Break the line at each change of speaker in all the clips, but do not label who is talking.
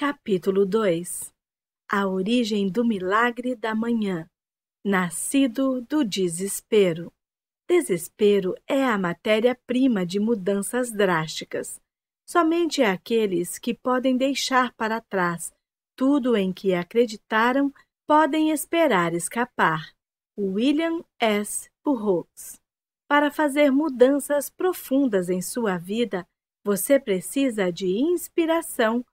Capítulo 2. A origem do milagre da manhã. Nascido do desespero. Desespero é a matéria-prima de mudanças drásticas. Somente aqueles que podem deixar para trás tudo em que acreditaram podem esperar escapar. William S. Burroughs. Para fazer mudanças profundas em sua vida, você precisa de inspiração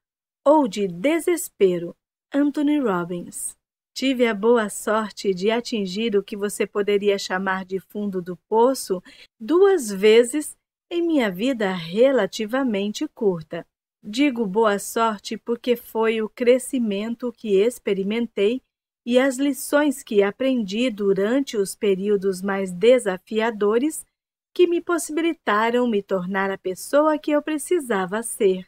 ou de desespero. Anthony Robbins. Tive a boa sorte de atingir o que você poderia chamar de fundo do poço 2 vezes em minha vida relativamente curta. Digo boa sorte porque foi o crescimento que experimentei e as lições que aprendi durante os períodos mais desafiadores que me possibilitaram me tornar a pessoa que eu precisava ser,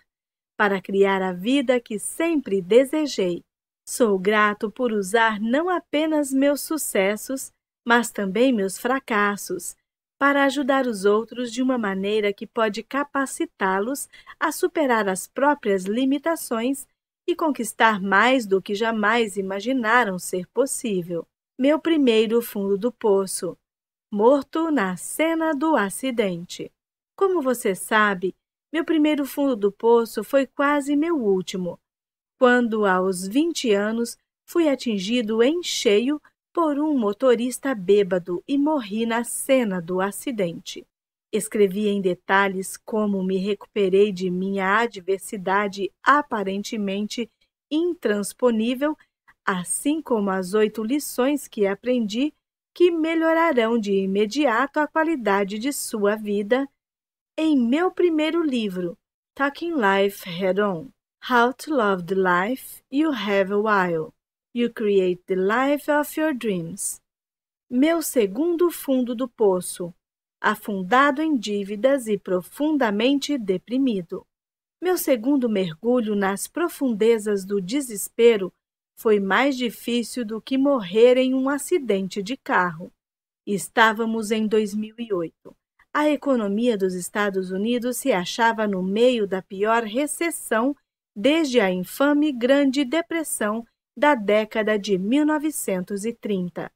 para criar a vida que sempre desejei. Sou grato por usar não apenas meus sucessos, mas também meus fracassos, para ajudar os outros de uma maneira que pode capacitá-los a superar as próprias limitações e conquistar mais do que jamais imaginaram ser possível. Meu primeiro fundo do poço. Morto na cena do acidente. Como você sabe, meu primeiro fundo do poço foi quase meu último, quando, aos 20 anos, fui atingido em cheio por um motorista bêbado e morri na cena do acidente. Escrevi em detalhes como me recuperei de minha adversidade aparentemente intransponível, assim como as 8 lições que aprendi que melhorarão de imediato a qualidade de sua vida, em meu primeiro livro, Talking Life Head On. How to Love the Life You Have a While. You Create the Life of Your Dreams. Meu segundo fundo do poço. Afundado em dívidas e profundamente deprimido. Meu segundo mergulho nas profundezas do desespero foi mais difícil do que morrer em um acidente de carro. Estávamos em 2008. A economia dos Estados Unidos se achava no meio da pior recessão desde a infame Grande Depressão da década de 1930.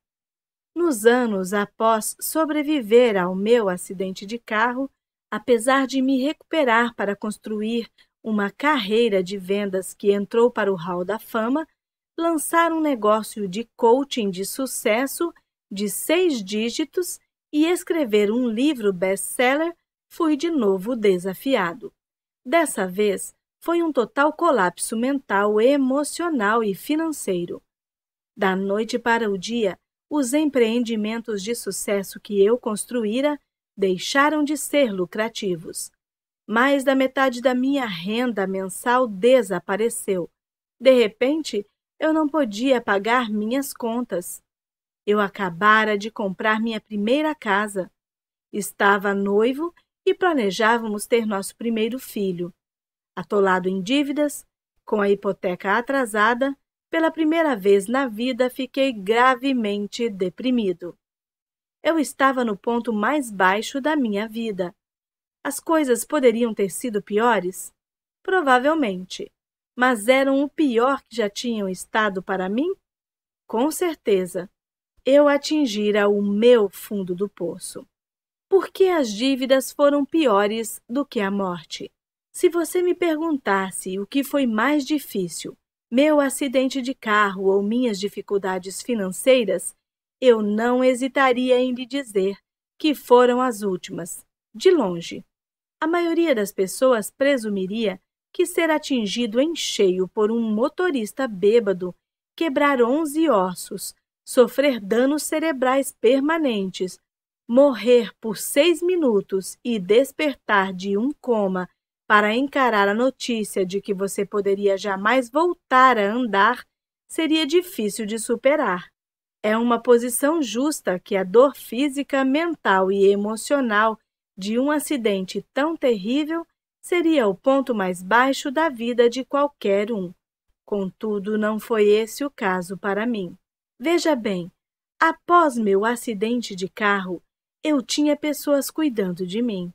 Nos anos após sobreviver ao meu acidente de carro, apesar de me recuperar para construir uma carreira de vendas que entrou para o Hall da Fama, lançar um negócio de coaching de sucesso de 6 dígitos e escrever um livro best-seller, fui de novo desafiado. Dessa vez, foi um total colapso mental, emocional e financeiro. Da noite para o dia, os empreendimentos de sucesso que eu construíra deixaram de ser lucrativos. Mais da metade da minha renda mensal desapareceu. De repente, eu não podia pagar minhas contas. Eu acabara de comprar minha primeira casa. Estava noivo e planejávamos ter nosso primeiro filho. Atolado em dívidas, com a hipoteca atrasada, pela primeira vez na vida fiquei gravemente deprimido. Eu estava no ponto mais baixo da minha vida. As coisas poderiam ter sido piores? Provavelmente. Mas eram o pior que já tinham estado para mim? Com certeza. Eu atingira o meu fundo do poço. Por que as dívidas foram piores do que a morte? Se você me perguntasse o que foi mais difícil, meu acidente de carro ou minhas dificuldades financeiras, eu não hesitaria em lhe dizer que foram as últimas, de longe. A maioria das pessoas presumiria que ser atingido em cheio por um motorista bêbado, quebrar 11 ossos, sofrer danos cerebrais permanentes, morrer por 6 minutos e despertar de um coma para encarar a notícia de que você poderia jamais voltar a andar, seria difícil de superar. É uma posição justa que a dor física, mental e emocional de um acidente tão terrível seria o ponto mais baixo da vida de qualquer um. Contudo, não foi esse o caso para mim. Veja bem, após meu acidente de carro, eu tinha pessoas cuidando de mim.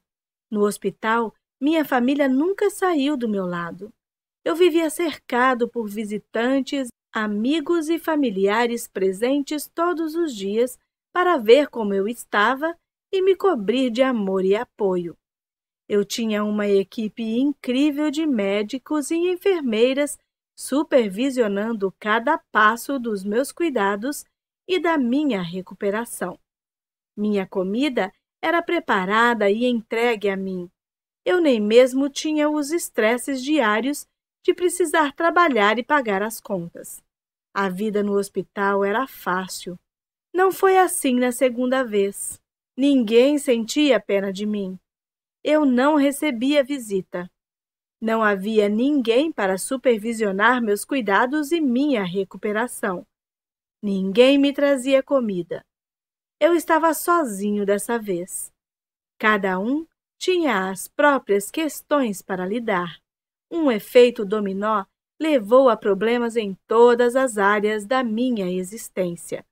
No hospital, minha família nunca saiu do meu lado. Eu vivia cercado por visitantes, amigos e familiares presentes todos os dias para ver como eu estava e me cobrir de amor e apoio. Eu tinha uma equipe incrível de médicos e enfermeiras supervisionando cada passo dos meus cuidados e da minha recuperação. Minha comida era preparada e entregue a mim. Eu nem mesmo tinha os estresses diários de precisar trabalhar e pagar as contas. A vida no hospital era fácil. Não foi assim na segunda vez. Ninguém sentia pena de mim. Eu não recebia visita. Não havia ninguém para supervisionar meus cuidados e minha recuperação. Ninguém me trazia comida. Eu estava sozinho dessa vez. Cada um tinha as próprias questões para lidar. Um efeito dominó levou a problemas em todas as áreas da minha existência,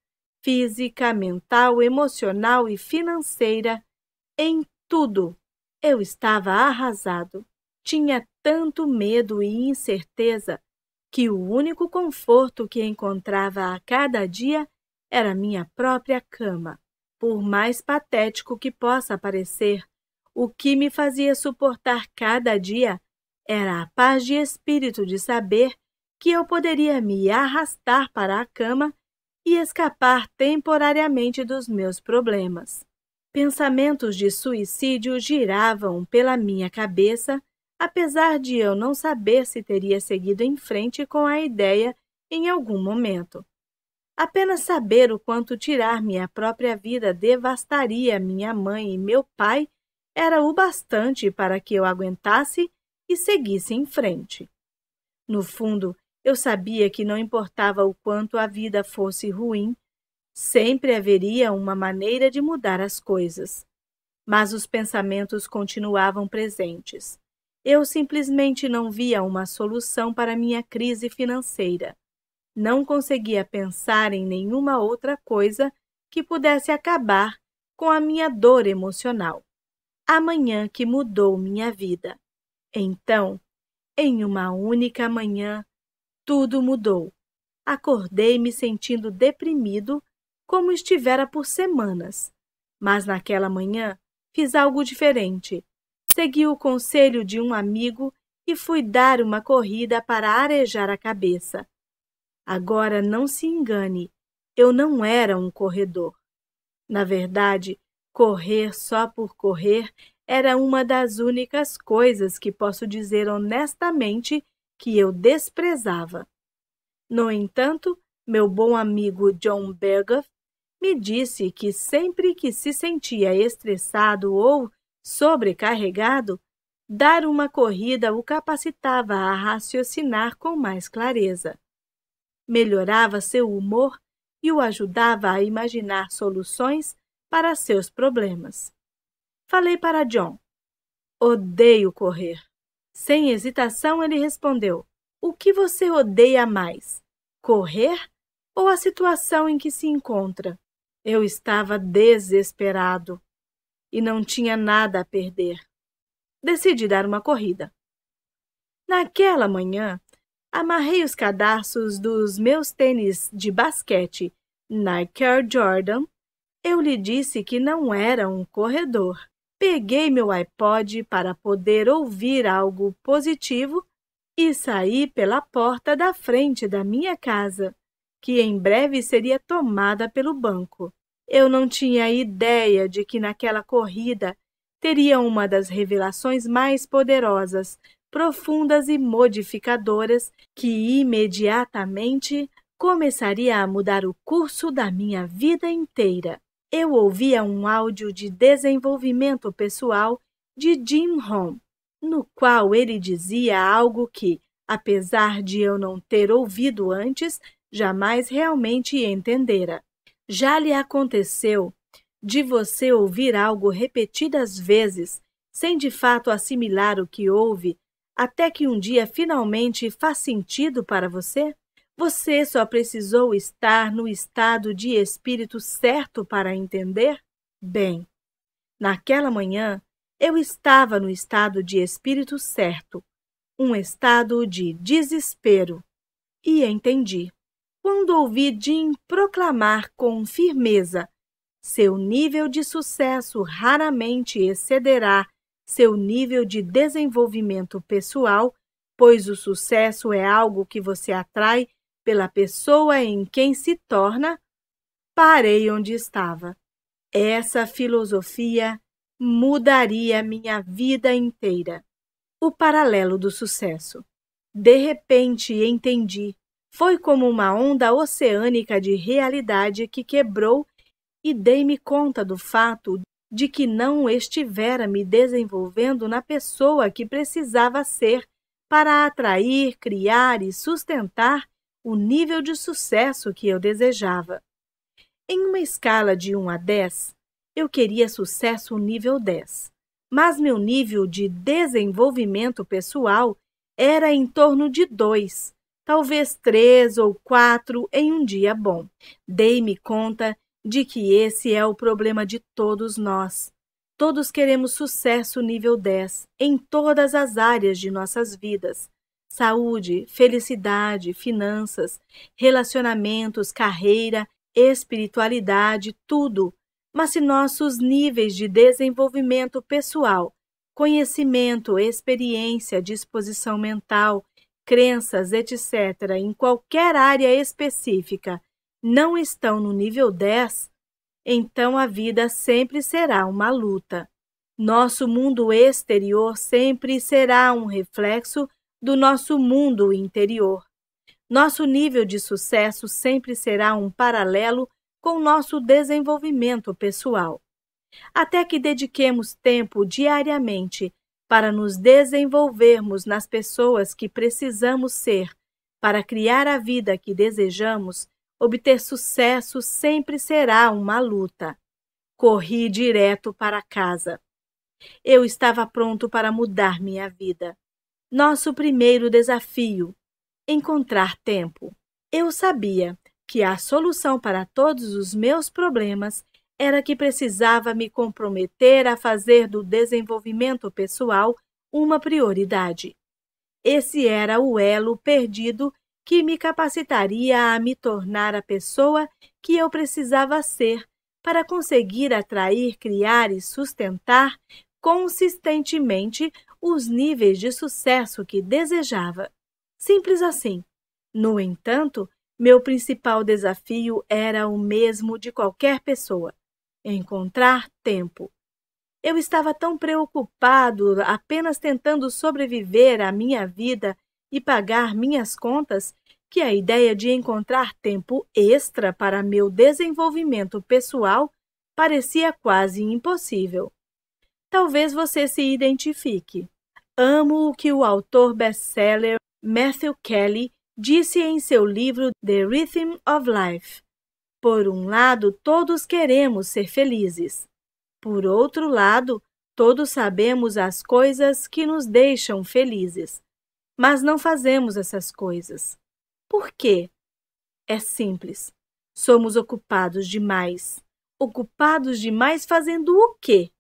física, mental, emocional e financeira, em tudo. Eu estava arrasado. Tinha tanto medo e incerteza que o único conforto que encontrava a cada dia era minha própria cama. Por mais patético que possa parecer, o que me fazia suportar cada dia era a paz de espírito de saber que eu poderia me arrastar para a cama e escapar temporariamente dos meus problemas. Pensamentos de suicídio giravam pela minha cabeça, apesar de eu não saber se teria seguido em frente com a ideia em algum momento. Apenas saber o quanto tirar minha própria vida devastaria minha mãe e meu pai era o bastante para que eu aguentasse e seguisse em frente. No fundo, eu sabia que não importava o quanto a vida fosse ruim, sempre haveria uma maneira de mudar as coisas. Mas os pensamentos continuavam presentes. Eu simplesmente não via uma solução para minha crise financeira. Não conseguia pensar em nenhuma outra coisa que pudesse acabar com a minha dor emocional. A manhã que mudou minha vida. Então, em uma única manhã, tudo mudou. Acordei me sentindo deprimido, como estivera por semanas. Mas naquela manhã, fiz algo diferente. Segui o conselho de um amigo e fui dar uma corrida para arejar a cabeça. Agora não se engane, eu não era um corredor. Na verdade, correr só por correr era uma das únicas coisas que posso dizer honestamente que eu desprezava. No entanto, meu bom amigo John Berghoff me disse que sempre que se sentia estressado ou sobrecarregado, dar uma corrida o capacitava a raciocinar com mais clareza. Melhorava seu humor e o ajudava a imaginar soluções para seus problemas. Falei para John. Odeio correr. Sem hesitação, ele respondeu. O que você odeia mais? Correr ou a situação em que se encontra? Eu estava desesperado e não tinha nada a perder. Decidi dar uma corrida. Naquela manhã, amarrei os cadarços dos meus tênis de basquete Nike Air Jordan. Eu lhe disse que não era um corredor. Peguei meu iPod para poder ouvir algo positivo e saí pela porta da frente da minha casa, que em breve seria tomada pelo banco. Eu não tinha ideia de que naquela corrida teria uma das revelações mais poderosas, profundas e modificadoras que imediatamente começaria a mudar o curso da minha vida inteira. Eu ouvia um áudio de desenvolvimento pessoal de Jim Rohn, no qual ele dizia algo que, apesar de eu não ter ouvido antes, jamais realmente entendera. Já lhe aconteceu de você ouvir algo repetidas vezes, sem de fato assimilar o que ouve, até que um dia finalmente faz sentido para você? Você só precisou estar no estado de espírito certo para entender? Bem, naquela manhã, eu estava no estado de espírito certo. um estado de desespero. E entendi. Quando ouvi Jim proclamar com firmeza: seu nível de sucesso raramente excederá seu nível de desenvolvimento pessoal, pois o sucesso é algo que você atrai pela pessoa em quem se torna, parei onde estava. Essa filosofia mudaria minha vida inteira. O paralelo do sucesso. De repente entendi. Foi como uma onda oceânica de realidade que quebrou e dei-me conta do fato de que não estivera me desenvolvendo na pessoa que precisava ser para atrair, criar e sustentar o nível de sucesso que eu desejava. Em uma escala de 1 a 10, eu queria sucesso nível 10, mas meu nível de desenvolvimento pessoal era em torno de 2, talvez 3 ou 4 em um dia bom. Dei-me conta de que esse é o problema de todos nós. Todos queremos sucesso nível 10 em todas as áreas de nossas vidas. Saúde, felicidade, finanças, relacionamentos, carreira, espiritualidade, tudo. Mas se nossos níveis de desenvolvimento pessoal, conhecimento, experiência, disposição mental, crenças, etc., em qualquer área específica, não estão no nível 10, então a vida sempre será uma luta. Nosso mundo exterior sempre será um reflexo do nosso mundo interior. Nosso nível de sucesso sempre será um paralelo com nosso desenvolvimento pessoal. Até que dediquemos tempo diariamente para nos desenvolvermos nas pessoas que precisamos ser, para criar a vida que desejamos, obter sucesso sempre será uma luta. Corri direto para casa. Eu estava pronto para mudar minha vida. Nosso primeiro desafio: encontrar tempo. Eu sabia que a solução para todos os meus problemas era que precisava me comprometer a fazer do desenvolvimento pessoal uma prioridade. Esse era o elo perdido que me capacitaria a me tornar a pessoa que eu precisava ser para conseguir atrair, criar e sustentar consistentemente os níveis de sucesso que desejava. Simples assim. No entanto, meu principal desafio era o mesmo de qualquer pessoa: encontrar tempo. Eu estava tão preocupado apenas tentando sobreviver à minha vida e pagar minhas contas que a ideia de encontrar tempo extra para meu desenvolvimento pessoal parecia quase impossível. Talvez você se identifique. Amo o que o autor best-seller Matthew Kelly disse em seu livro The Rhythm of Life. Por um lado, todos queremos ser felizes. Por outro lado, todos sabemos as coisas que nos deixam felizes, mas não fazemos essas coisas. Por quê? É simples. Somos ocupados demais. Ocupados demais fazendo o quê?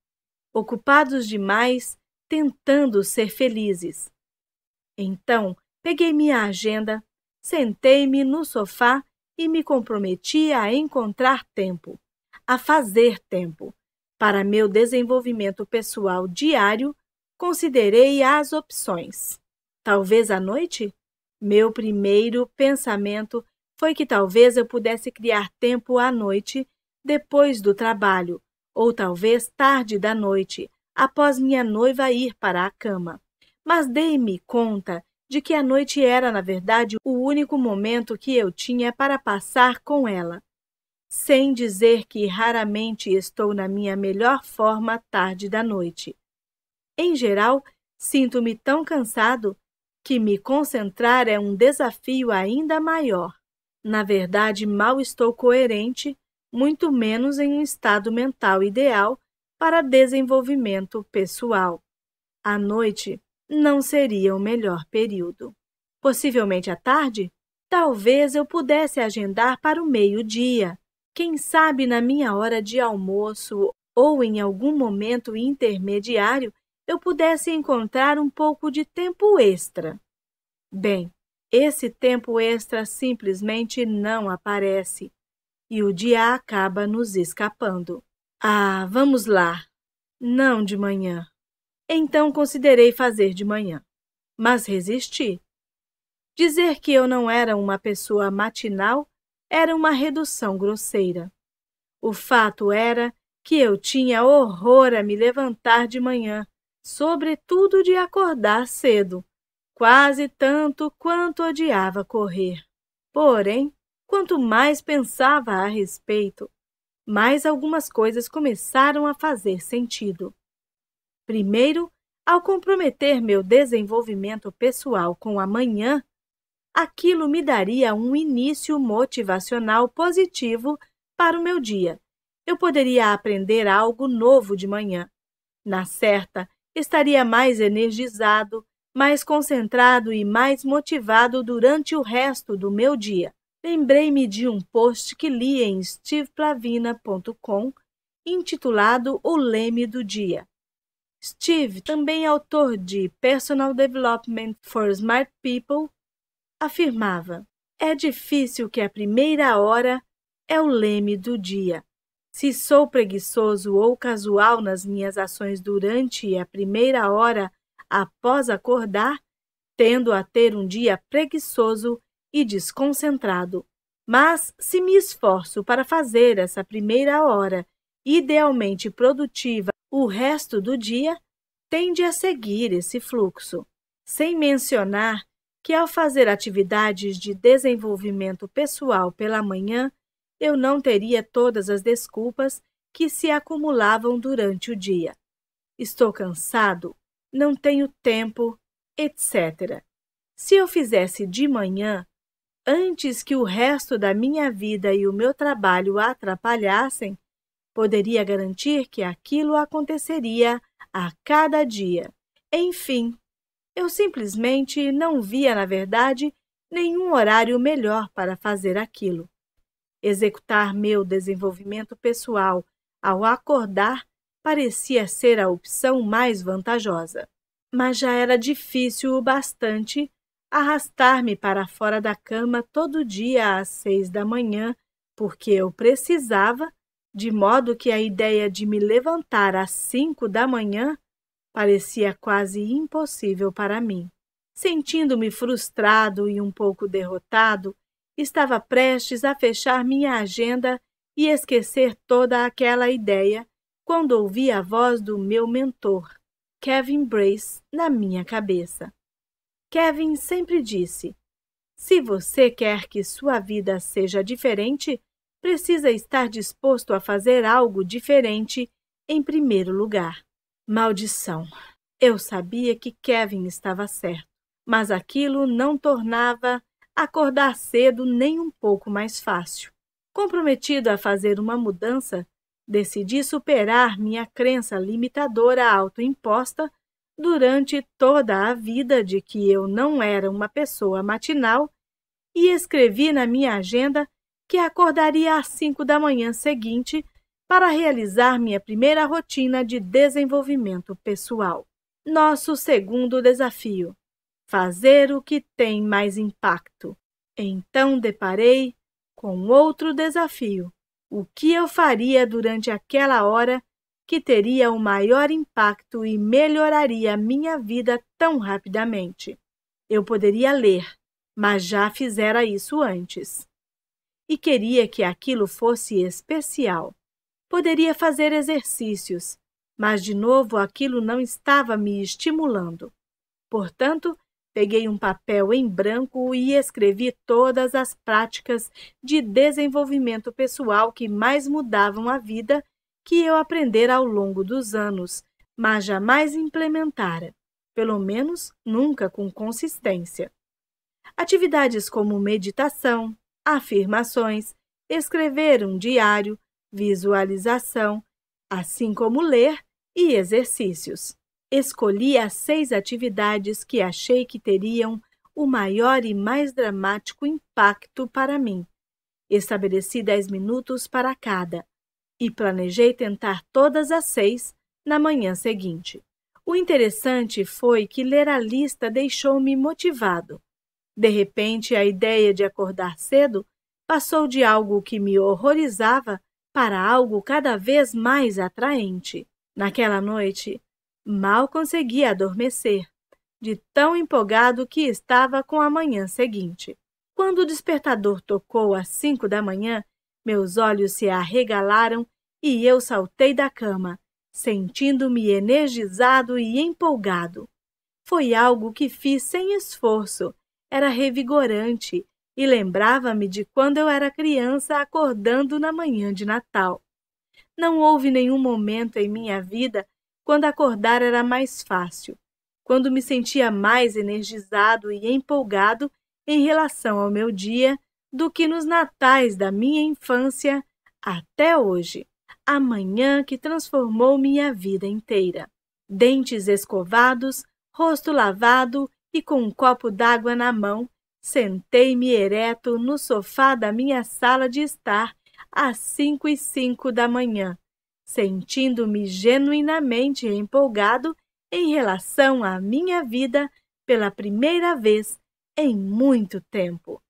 Ocupados demais tentando ser felizes. Então, peguei minha agenda, sentei-me no sofá e me comprometi a encontrar tempo, a fazer tempo. Para meu desenvolvimento pessoal diário, considerei as opções. Talvez à noite? Meu primeiro pensamento foi que talvez eu pudesse criar tempo à noite, depois do trabalho, ou talvez tarde da noite, após minha noiva ir para a cama. Mas dei-me conta de que a noite era, na verdade, o único momento que eu tinha para passar com ela. Sem dizer que raramente estou na minha melhor forma tarde da noite. Em geral, sinto-me tão cansado que me concentrar é um desafio ainda maior. Na verdade, mal estou coerente, muito menos em um estado mental ideal para desenvolvimento pessoal. À noite não seria o melhor período. Possivelmente à tarde? Talvez eu pudesse agendar para o meio-dia. Quem sabe na minha hora de almoço ou em algum momento intermediário eu pudesse encontrar um pouco de tempo extra. Bem, esse tempo extra simplesmente não aparece e o dia acaba nos escapando. Ah, vamos lá. Não de manhã. Então considerei fazer de manhã, mas resisti. Dizer que eu não era uma pessoa matinal era uma redução grosseira. O fato era que eu tinha horror a me levantar de manhã, sobretudo de acordar cedo, quase tanto quanto odiava correr. Porém, quanto mais pensava a respeito, mais algumas coisas começaram a fazer sentido. Primeiro, ao comprometer meu desenvolvimento pessoal com a manhã, aquilo me daria um início motivacional positivo para o meu dia. Eu poderia aprender algo novo de manhã. Na certa, estaria mais energizado, mais concentrado e mais motivado durante o resto do meu dia. Lembrei-me de um post que li em steveplavina.com, intitulado O Leme do Dia. Steve, também autor de Personal Development for Smart People, afirmava: é difícil que a primeira hora é o leme do dia. Se sou preguiçoso ou casual nas minhas ações durante a primeira hora após acordar, tendo a ter um dia preguiçoso e desconcentrado. Mas, se me esforço para fazer essa primeira hora idealmente produtiva o resto do dia, tende a seguir esse fluxo. Sem mencionar que, ao fazer atividades de desenvolvimento pessoal pela manhã, eu não teria todas as desculpas que se acumulavam durante o dia. Estou cansado, não tenho tempo, etc. Se eu fizesse de manhã, antes que o resto da minha vida e o meu trabalho atrapalhassem, poderia garantir que aquilo aconteceria a cada dia. Enfim, eu simplesmente não via, na verdade, nenhum horário melhor para fazer aquilo. Executar meu desenvolvimento pessoal ao acordar parecia ser a opção mais vantajosa. Mas já era difícil o bastante arrastar-me para fora da cama todo dia às 6 da manhã, porque eu precisava, de modo que a ideia de me levantar às 5 da manhã parecia quase impossível para mim. Sentindo-me frustrado e um pouco derrotado, estava prestes a fechar minha agenda e esquecer toda aquela ideia quando ouvi a voz do meu mentor, Kevin Brace, na minha cabeça. Kevin sempre disse: se você quer que sua vida seja diferente, precisa estar disposto a fazer algo diferente em primeiro lugar. Maldição! Eu sabia que Kevin estava certo, mas aquilo não tornava acordar cedo nem um pouco mais fácil. Comprometido a fazer uma mudança, decidi superar minha crença limitadora autoimposta durante toda a vida de que eu não era uma pessoa matinal e escrevi na minha agenda que acordaria às 5 da manhã seguinte para realizar minha primeira rotina de desenvolvimento pessoal. Nosso segundo desafio: fazer o que tem mais impacto. Então deparei com outro desafio: o que eu faria durante aquela hora que teria o maior impacto e melhoraria minha vida tão rapidamente. Eu poderia ler, mas já fizera isso antes. E queria que aquilo fosse especial. Poderia fazer exercícios, mas de novo aquilo não estava me estimulando. Portanto, peguei um papel em branco e escrevi todas as práticas de desenvolvimento pessoal que mais mudavam a vida que eu aprendera ao longo dos anos, mas jamais implementara, pelo menos nunca com consistência. Atividades como meditação, afirmações, escrever um diário, visualização, assim como ler e exercícios. Escolhi as 6 atividades que achei que teriam o maior e mais dramático impacto para mim. Estabeleci 10 minutos para cada e planejei tentar todas as 6 na manhã seguinte. O interessante foi que ler a lista deixou-me motivado. De repente, a ideia de acordar cedo passou de algo que me horrorizava para algo cada vez mais atraente. Naquela noite, mal conseguia adormecer, de tão empolgado que estava com a manhã seguinte. Quando o despertador tocou às 5 da manhã, meus olhos se arregalaram e eu saltei da cama, sentindo-me energizado e empolgado. Foi algo que fiz sem esforço, era revigorante e lembrava-me de quando eu era criança acordando na manhã de Natal. Não houve nenhum momento em minha vida quando acordar era mais fácil, quando me sentia mais energizado e empolgado em relação ao meu dia do que nos natais da minha infância até hoje. A manhã que transformou minha vida inteira. Dentes escovados, rosto lavado e com um copo d'água na mão, sentei-me ereto no sofá da minha sala de estar às 5:05 da manhã, sentindo-me genuinamente empolgado em relação à minha vida pela primeira vez em muito tempo.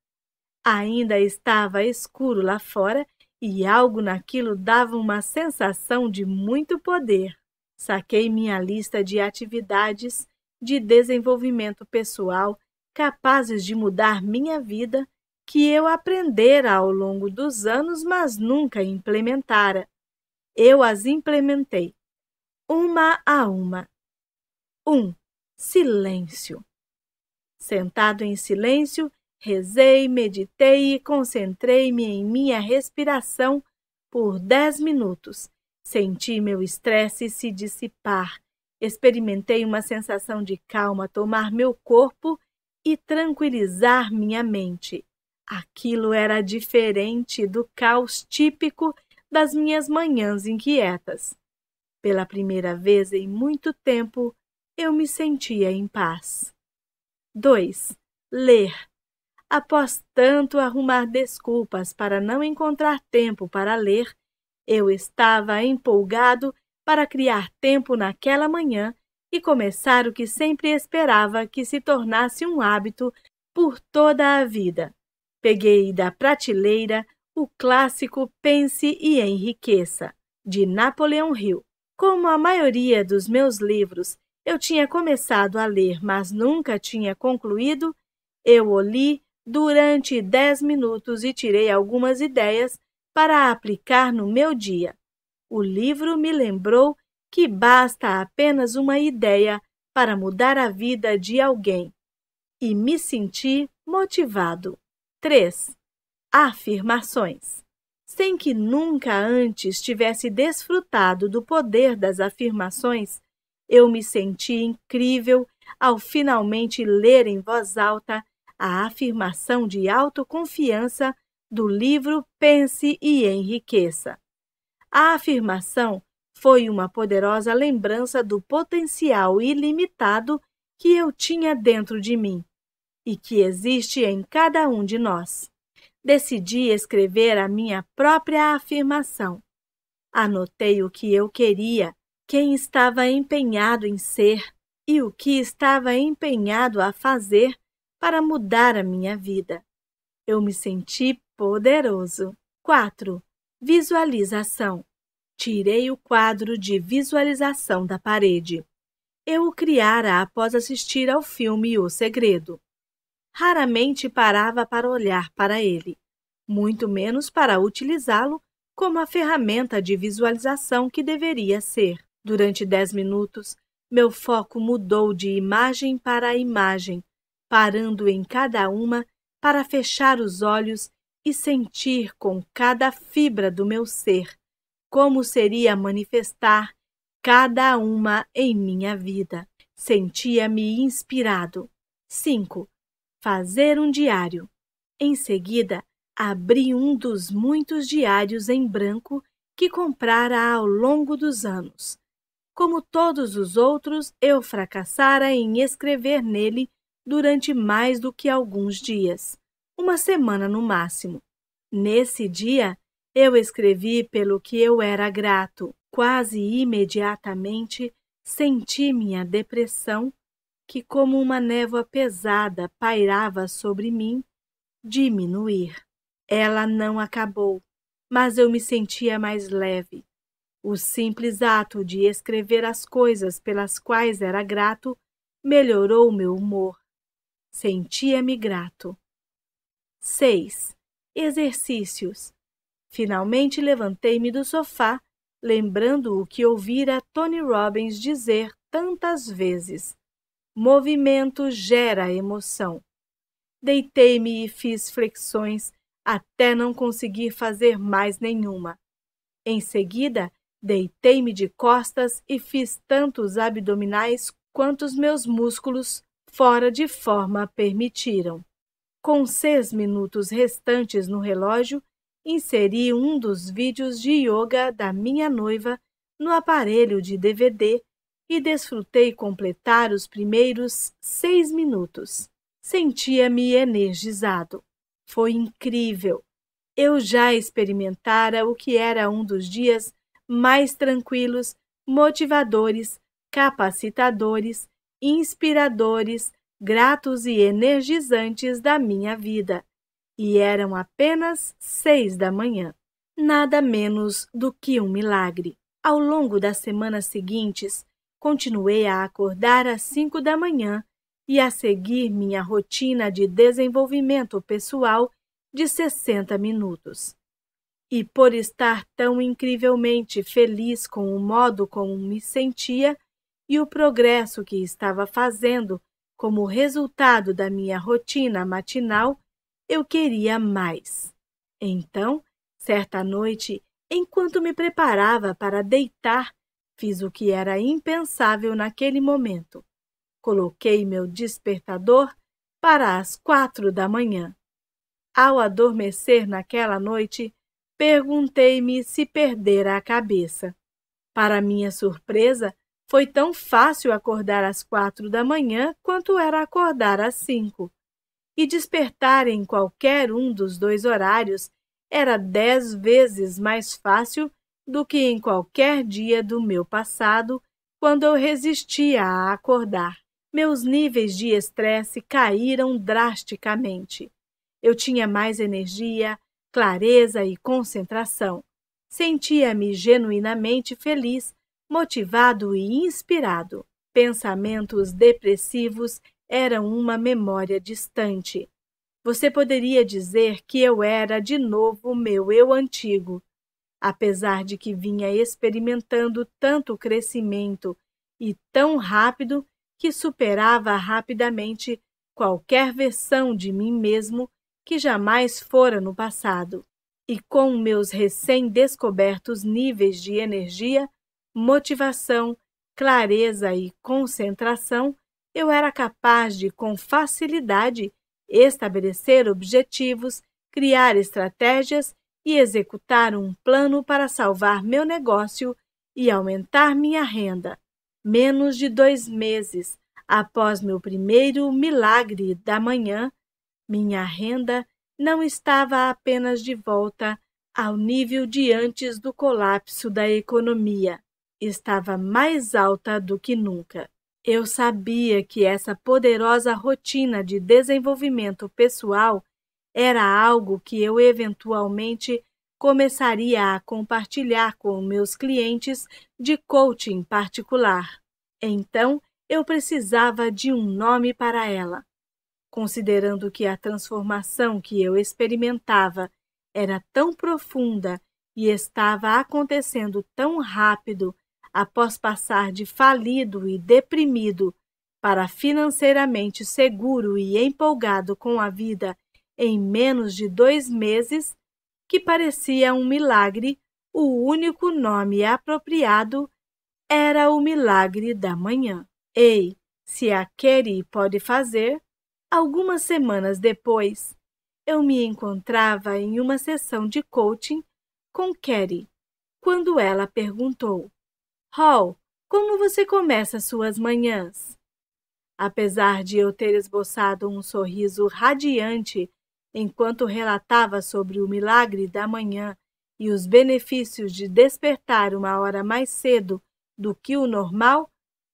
Ainda estava escuro lá fora e algo naquilo dava uma sensação de muito poder. Saquei minha lista de atividades de desenvolvimento pessoal capazes de mudar minha vida, que eu aprendera ao longo dos anos, mas nunca implementara. Eu as implementei, uma a uma. 1. Silêncio. Sentado em silêncio, rezei, meditei e concentrei-me em minha respiração por 10 minutos. Senti meu estresse se dissipar. Experimentei uma sensação de calma tomar meu corpo e tranquilizar minha mente. Aquilo era diferente do caos típico das minhas manhãs inquietas. Pela primeira vez em muito tempo, eu me sentia em paz. 2. Ler. Após tanto arrumar desculpas para não encontrar tempo para ler, eu estava empolgado para criar tempo naquela manhã e começar o que sempre esperava que se tornasse um hábito por toda a vida. Peguei da prateleira o clássico Pense e Enriqueça, de Napoleão Hill. Como a maioria dos meus livros, eu tinha começado a ler, mas nunca tinha concluído, eu o li durante 10 minutos e tirei algumas ideias para aplicar no meu dia. O livro me lembrou que basta apenas uma ideia para mudar a vida de alguém. E me senti motivado. 3. Afirmações. Sem que nunca antes tivesse desfrutado do poder das afirmações, eu me senti incrível ao finalmente ler em voz alta a afirmação de autoconfiança do livro Pense e Enriqueça. A afirmação foi uma poderosa lembrança do potencial ilimitado que eu tinha dentro de mim e que existe em cada um de nós. Decidi escrever a minha própria afirmação. Anotei o que eu queria, quem estava empenhado em ser e o que estava empenhado a fazer para mudar a minha vida. Eu me senti poderoso. 4. Visualização. Tirei o quadro de visualização da parede. Eu o criara após assistir ao filme O Segredo. Raramente parava para olhar para ele, muito menos para utilizá-lo como a ferramenta de visualização que deveria ser. Durante 10 minutos, meu foco mudou de imagem para imagem, parando em cada uma para fechar os olhos e sentir com cada fibra do meu ser como seria manifestar cada uma em minha vida. Sentia-me inspirado. 5. Fazer um diário. Em seguida, abri um dos muitos diários em branco que comprara ao longo dos anos. Como todos os outros, eu fracassara em escrever nele durante mais do que alguns dias, uma semana no máximo. Nesse dia, eu escrevi pelo que eu era grato. Quase imediatamente, Senti minha depressão, que como uma névoa pesada pairava sobre mim, diminuir. Ela não acabou, mas eu me sentia mais leve. O simples ato de escrever as coisas pelas quais era grato melhorou meu humor. Sentia-me grato. 6. Exercícios. Finalmente levantei-me do sofá, lembrando o que ouvira Tony Robbins dizer tantas vezes: movimento gera emoção. Deitei-me e fiz flexões até não conseguir fazer mais nenhuma. Em seguida, deitei-me de costas e fiz tantos abdominais quantos meus músculos fora de forma permitiram. Com 6 minutos restantes no relógio, inseri um dos vídeos de yoga da minha noiva no aparelho de DVD e desfrutei completar os primeiros 6 minutos. Sentia-me energizado. Foi incrível. Eu já experimentara o que era um dos dias mais tranquilos, motivadores, capacitadores, inspiradores, gratos e energizantes da minha vida. E eram apenas 6 da manhã. Nada menos do que um milagre. Ao longo das semanas seguintes, continuei a acordar às 5 da manhã e a seguir minha rotina de desenvolvimento pessoal de 60 minutos. E por estar tão incrivelmente feliz com o modo como me sentia e o progresso que estava fazendo como resultado da minha rotina matinal, eu queria mais. Então, certa noite, enquanto me preparava para deitar, fiz o que era impensável naquele momento. Coloquei meu despertador para as 4 da manhã. Ao adormecer naquela noite, perguntei-me se perdera a cabeça. Para minha surpresa, foi tão fácil acordar às 4 da manhã quanto era acordar às 5. E despertar em qualquer um dos dois horários era 10 vezes mais fácil do que em qualquer dia do meu passado, quando eu resistia a acordar. Meus níveis de estresse caíram drasticamente. Eu tinha mais energia, clareza e concentração. Sentia-me genuinamente feliz, motivado e inspirado. Pensamentos depressivos eram uma memória distante. Você poderia dizer que eu era de novo meu eu antigo. Apesar de que vinha experimentando tanto crescimento e tão rápido que superava rapidamente qualquer versão de mim mesmo que jamais fora no passado. E com meus recém-descobertos níveis de energia, motivação, clareza e concentração, eu era capaz de, com facilidade, estabelecer objetivos, criar estratégias e executar um plano para salvar meu negócio e aumentar minha renda. Menos de 2 meses após meu primeiro milagre da manhã, minha renda não estava apenas de volta ao nível de antes do colapso da economia. Estava mais alta do que nunca. Eu sabia que essa poderosa rotina de desenvolvimento pessoal era algo que eu eventualmente começaria a compartilhar com meus clientes de coaching particular. Então, eu precisava de um nome para ela. Considerando que a transformação que eu experimentava era tão profunda e estava acontecendo tão rápido após passar de falido e deprimido para financeiramente seguro e empolgado com a vida em menos de 2 meses, que parecia um milagre, o único nome apropriado era o milagre da manhã. Ei, se a Kerry pode fazer... Algumas semanas depois, eu me encontrava em uma sessão de coaching com Kerry, quando ela perguntou: Hall, como você começa suas manhãs? Apesar de eu ter esboçado um sorriso radiante enquanto relatava sobre o milagre da manhã e os benefícios de despertar uma hora mais cedo do que o normal,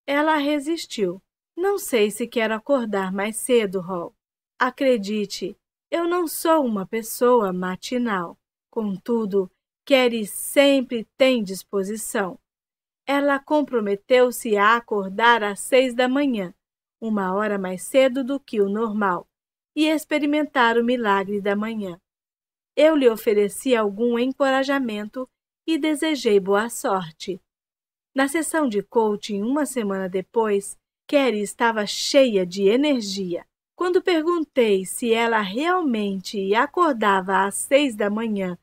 Ela resistiu. Não sei se quero acordar mais cedo, Hall. Acredite, eu não sou uma pessoa matinal. Contudo, Carrie sempre tem disposição. Ela comprometeu-se a acordar às 6 da manhã, 1 hora mais cedo do que o normal, e experimentar o milagre da manhã. Eu lhe ofereci algum encorajamento e desejei boa sorte. Na sessão de coaching, 1 semana depois, Carrie estava cheia de energia. Quando perguntei se ela realmente acordava às 6 da manhã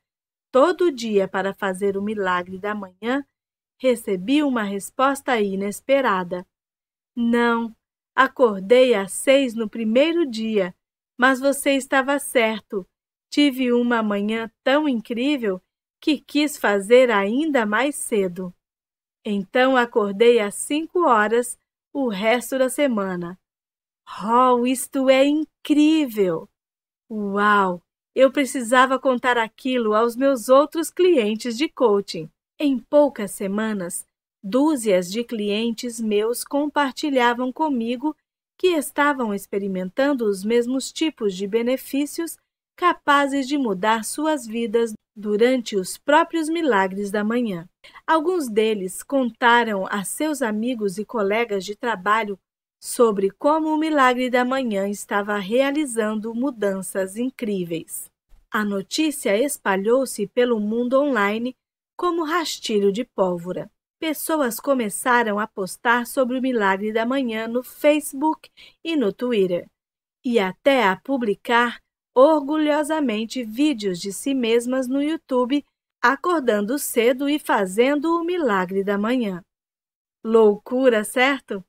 todo dia para fazer o milagre da manhã, recebi uma resposta inesperada. Não, acordei às 6 no primeiro dia, mas você estava certo. Tive uma manhã tão incrível que quis fazer ainda mais cedo. Então acordei às 5 horas o resto da semana. Oh, isto é incrível! Uau! Eu precisava contar aquilo aos meus outros clientes de coaching. Em poucas semanas, dúzias de clientes meus compartilhavam comigo que estavam experimentando os mesmos tipos de benefícios capazes de mudar suas vidas durante os próprios milagres da manhã. Alguns deles contaram a seus amigos e colegas de trabalho sobre como o milagre da manhã estava realizando mudanças incríveis. A notícia espalhou-se pelo mundo online como rastilho de pólvora. Pessoas começaram a postar sobre o milagre da manhã no Facebook e no Twitter, e até a publicar orgulhosamente vídeos de si mesmas no YouTube, acordando cedo e fazendo o milagre da manhã. Loucura, certo?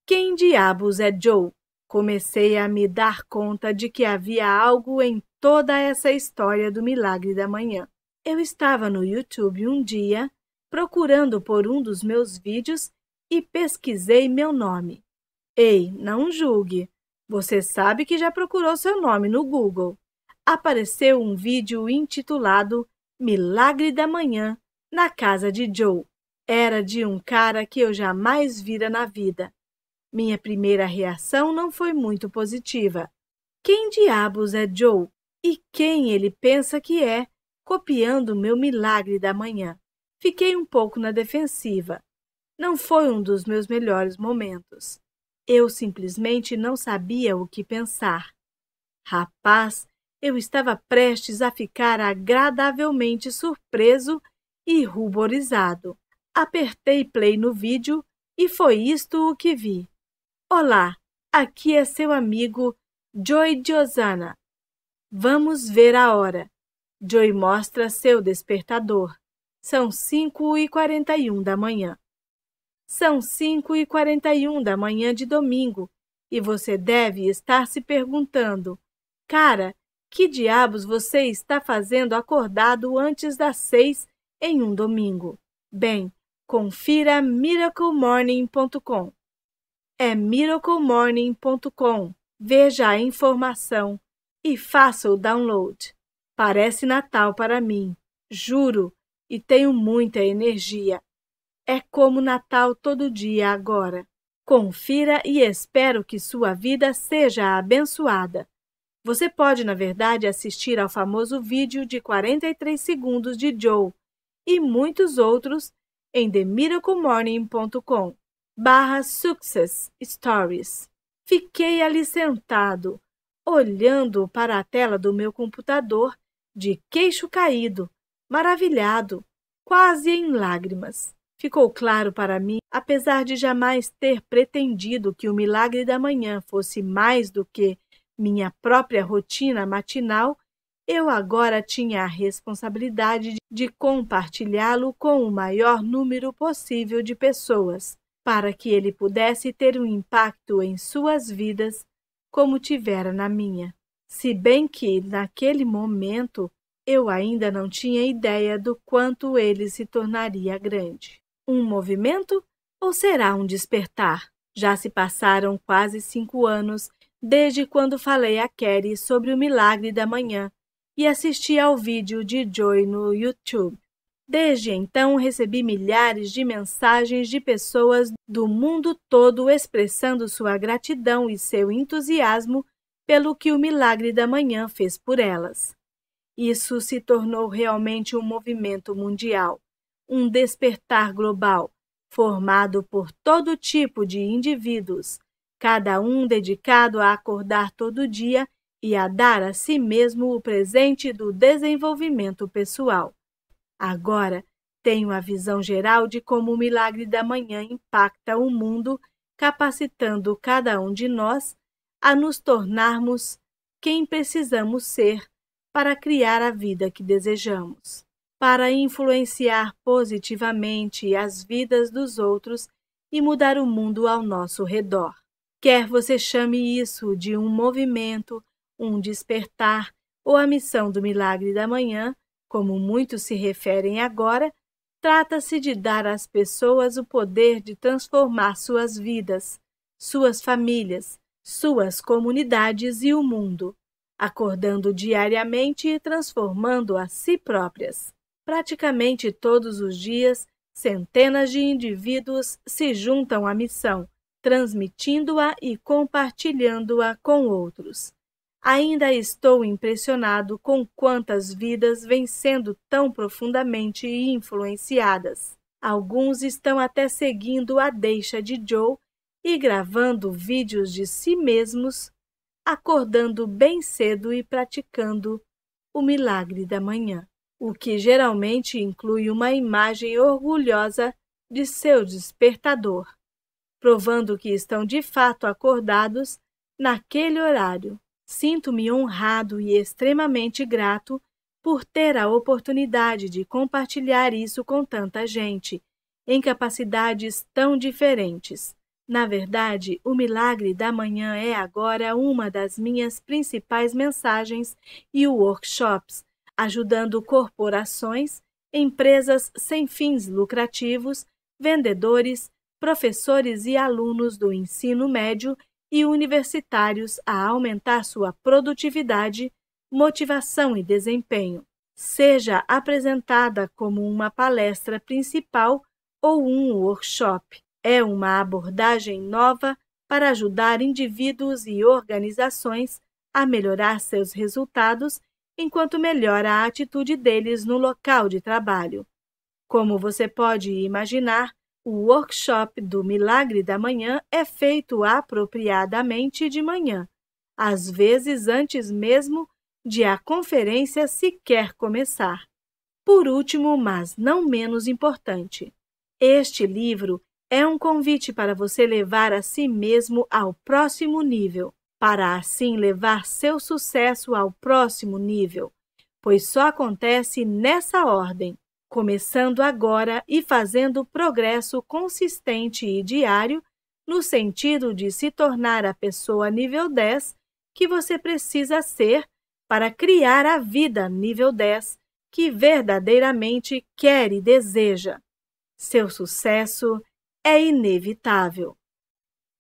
Quem diabos é Joe? Comecei a me dar conta de que havia algo em toda essa história do milagre da manhã. Eu estava no YouTube um dia, procurando por um dos meus vídeos e pesquisei meu nome. Ei, não julgue. Você sabe que já procurou seu nome no Google. Apareceu um vídeo intitulado Milagre da Manhã na casa de Joe. Era de um cara que eu jamais vira na vida. Minha primeira reação não foi muito positiva. Quem diabos é Joe? E quem ele pensa que é, copiando meu milagre da manhã? Fiquei um pouco na defensiva. Não foi um dos meus melhores momentos. Eu simplesmente não sabia o que pensar. Rapaz, eu estava prestes a ficar agradavelmente surpreso e ruborizado. Apertei play no vídeo e foi isto o que vi. Olá, aqui é seu amigo Joy Diozana. Vamos ver a hora. Joy mostra seu despertador. São 5h41 da manhã. São 5h41 da manhã de domingo e você deve estar se perguntando: cara, que diabos você está fazendo acordado antes das 6 em um domingo? Bem, confira miraclemorning.com. É miraclemorning.com. Veja a informação e faça o download. Parece Natal para mim, juro, e tenho muita energia. É como Natal todo dia agora. Confira e espero que sua vida seja abençoada. Você pode, na verdade, assistir ao famoso vídeo de 43 segundos de Joe e muitos outros em themiraclemorning.com/success stories. Fiquei ali sentado, olhando para a tela do meu computador, de queixo caído, maravilhado, quase em lágrimas. Ficou claro para mim, apesar de jamais ter pretendido que o milagre da manhã fosse mais do que minha própria rotina matinal, eu agora tinha a responsabilidade de compartilhá-lo com o maior número possível de pessoas, para que ele pudesse ter um impacto em suas vidas como tivera na minha. Se bem que, naquele momento, eu ainda não tinha ideia do quanto ele se tornaria grande. Um movimento ou será um despertar? Já se passaram quase 5 anos desde quando falei a Carrie sobre o milagre da manhã e assisti ao vídeo de Joy no YouTube. Desde então, recebi milhares de mensagens de pessoas do mundo todo expressando sua gratidão e seu entusiasmo pelo que o Milagre da Manhã fez por elas. Isso se tornou realmente um movimento mundial, um despertar global, formado por todo tipo de indivíduos, cada um dedicado a acordar todo dia e a dar a si mesmo o presente do desenvolvimento pessoal. Agora, tenho a visão geral de como o Milagre da Manhã impacta o mundo, capacitando cada um de nós a nos tornarmos quem precisamos ser para criar a vida que desejamos, para influenciar positivamente as vidas dos outros e mudar o mundo ao nosso redor. Quer você chame isso de um movimento, um despertar ou a missão do Milagre da Manhã, como muitos se referem agora, trata-se de dar às pessoas o poder de transformar suas vidas, suas famílias, suas comunidades e o mundo, acordando diariamente e transformando a si próprias. Praticamente todos os dias, centenas de indivíduos se juntam à missão, transmitindo-a e compartilhando-a com outros. Ainda estou impressionado com quantas vidas vêm sendo tão profundamente influenciadas. Alguns estão até seguindo a deixa de Joe e gravando vídeos de si mesmos, acordando bem cedo e praticando o Milagre da Manhã, o que geralmente inclui uma imagem orgulhosa de seu despertador, provando que estão de fato acordados naquele horário. Sinto-me honrado e extremamente grato por ter a oportunidade de compartilhar isso com tanta gente, em capacidades tão diferentes. Na verdade, o Milagre da Manhã é agora uma das minhas principais mensagens e workshops, ajudando corporações, empresas sem fins lucrativos, vendedores, professores e alunos do ensino médio e universitários a aumentar sua produtividade, motivação e desempenho, seja apresentada como uma palestra principal ou um workshop. É uma abordagem nova para ajudar indivíduos e organizações a melhorar seus resultados enquanto melhora a atitude deles no local de trabalho. Como você pode imaginar, o workshop do Milagre da Manhã é feito apropriadamente de manhã, às vezes antes mesmo de a conferência sequer começar. Por último, mas não menos importante, este livro é um convite para você levar a si mesmo ao próximo nível, para assim levar seu sucesso ao próximo nível, pois só acontece nessa ordem, começando agora e fazendo progresso consistente e diário no sentido de se tornar a pessoa nível 10 que você precisa ser para criar a vida nível 10 que verdadeiramente quer e deseja. Seu sucesso é inevitável.